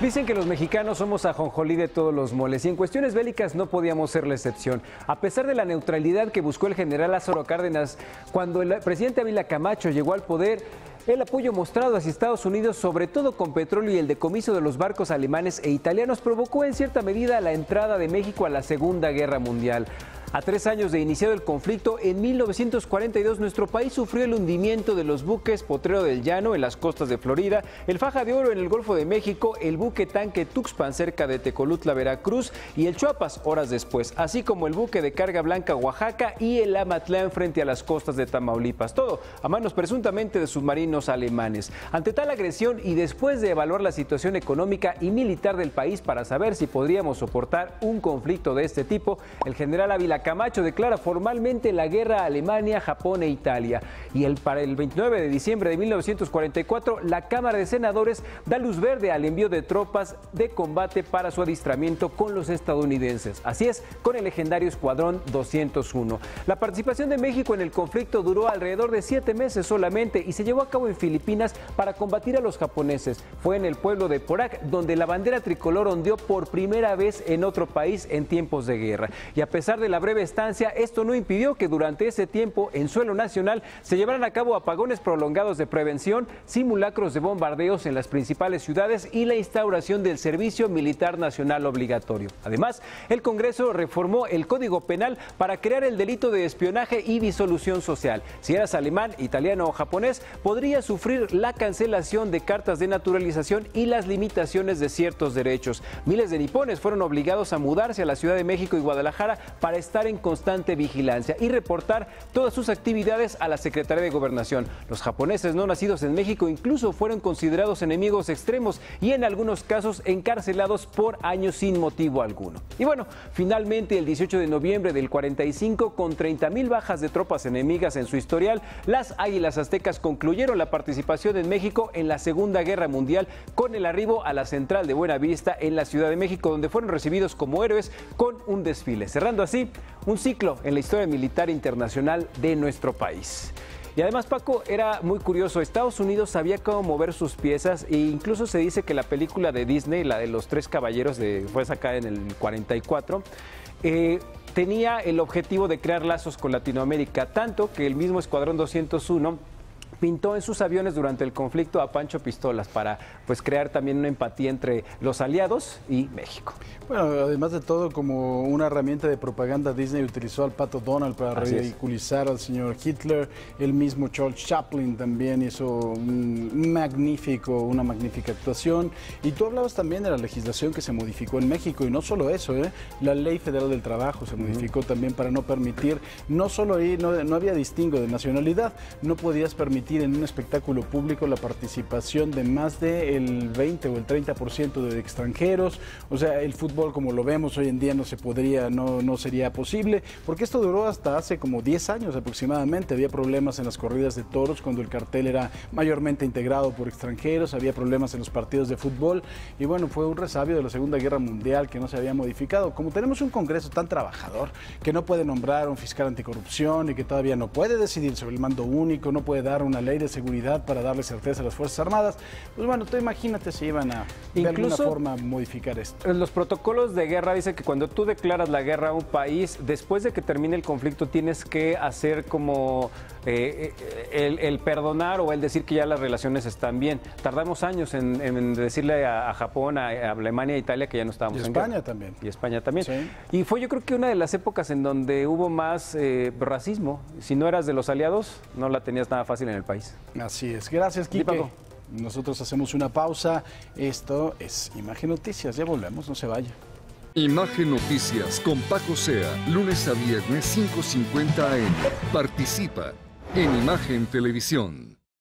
Dicen que los mexicanos somos ajonjolí de todos los moles y en cuestiones bélicas no podíamos ser la excepción. A pesar de la neutralidad que buscó el general Lázaro Cárdenas cuando el presidente Ávila Camacho llegó al poder, el apoyo mostrado hacia Estados Unidos, sobre todo con petróleo y el decomiso de los barcos alemanes e italianos, provocó en cierta medida la entrada de México a la Segunda Guerra Mundial. A 3 años de iniciado el conflicto, en 1942 nuestro país sufrió el hundimiento de los buques Potrero del Llano en las costas de Florida, el Faja de Oro en el Golfo de México, el buque tanque Tuxpan cerca de Tecolutla, Veracruz, y el Chiapas horas después, así como el buque de carga blanca Oaxaca y el Amatlán frente a las costas de Tamaulipas, todo a manos presuntamente de submarinos alemanes. Ante tal agresión y después de evaluar la situación económica y militar del país para saber si podríamos soportar un conflicto de este tipo, el general Ávila Camacho declara formalmente la guerra a Alemania, Japón e Italia. Y para el 29 de diciembre de 1944, la Cámara de Senadores da luz verde al envío de tropas de combate para su adiestramiento con los estadounidenses. Así es, con el legendario Escuadrón 201. La participación de México en el conflicto duró alrededor de 7 meses solamente y se llevó a cabo en Filipinas para combatir a los japoneses. Fue en el pueblo de Porac donde la bandera tricolor ondeó por primera vez en otro país en tiempos de guerra. Y a pesar de la breve estancia, esto no impidió que durante ese tiempo en suelo nacional se llevaran a cabo apagones prolongados de prevención, simulacros de bombardeos en las principales ciudades y la instauración del Servicio Militar Nacional obligatorio. Además, el Congreso reformó el Código Penal para crear el delito de espionaje y disolución social. Si eras alemán, italiano o japonés, podrías sufrir la cancelación de cartas de naturalización y las limitaciones de ciertos derechos. Miles de nipones fueron obligados a mudarse a la Ciudad de México y Guadalajara para estar en constante vigilancia y reportar todas sus actividades a la Secretaría de Gobernación. Los japoneses no nacidos en México incluso fueron considerados enemigos extremos y en algunos casos encarcelados por años sin motivo alguno. Y bueno, finalmente el 18 de noviembre del 45, con 30,000 bajas de tropas enemigas en su historial, las Águilas Aztecas concluyeron la participación en México en la Segunda Guerra Mundial con el arribo a la central de Buenavista en la Ciudad de México, donde fueron recibidos como héroes con un desfile, cerrando así un ciclo en la historia militar internacional de nuestro país. Y además, Paco, era muy curioso, Estados Unidos sabía cómo mover sus piezas e incluso se dice que la película de Disney, la de los Tres Caballeros, fue sacada en el 44, tenía el objetivo de crear lazos con Latinoamérica, tanto que el mismo Escuadrón 201 pintó en sus aviones durante el conflicto a Pancho Pistolas para crear también una empatía entre los aliados y México. Bueno, además de todo, como una herramienta de propaganda, Disney utilizó al Pato Donald para ridiculizar al señor Hitler. El mismo Charles Chaplin también hizo una magnífica actuación. Y tú hablabas también de la legislación que se modificó en México, y no solo eso, la Ley Federal del Trabajo se modificó también para no permitir, no solo ahí, no había distingo de nacionalidad, no podías permitir en un espectáculo público la participación de más del 20 o el 30% de extranjeros. O sea, el fútbol como lo vemos hoy en día no sería posible, porque esto duró hasta hace como 10 años aproximadamente. Había problemas en las corridas de toros cuando el cartel era mayormente integrado por extranjeros, había problemas en los partidos de fútbol y bueno, fue un resabio de la Segunda Guerra Mundial que no se había modificado. Como tenemos un Congreso tan trabajador que no puede nombrar un fiscal anticorrupción y que todavía no puede decidir sobre el mando único, no puede dar una ley de seguridad para darle certeza a las Fuerzas Armadas, pues bueno, tú imagínate si iban a de alguna forma modificar esto. Los protocolos de guerra dicen que cuando tú declaras la guerra a un país, después de que termine el conflicto tienes que hacer como el perdonar o el decir que ya las relaciones están bien. Tardamos años en decirle a Japón, a Alemania, a Italia que ya no estábamos en guerra. Y España también. Y España también. Sí. Y fue yo creo que una de las épocas en donde hubo más racismo. Si no eras de los aliados, no la tenías nada fácil en el país. Así es. Gracias, Quique. Nosotros hacemos una pausa. Esto es Imagen Noticias. Ya volvemos, no se vaya. Imagen Noticias con Paco Sea, lunes a viernes 5:50 AM. Participa en Imagen Televisión.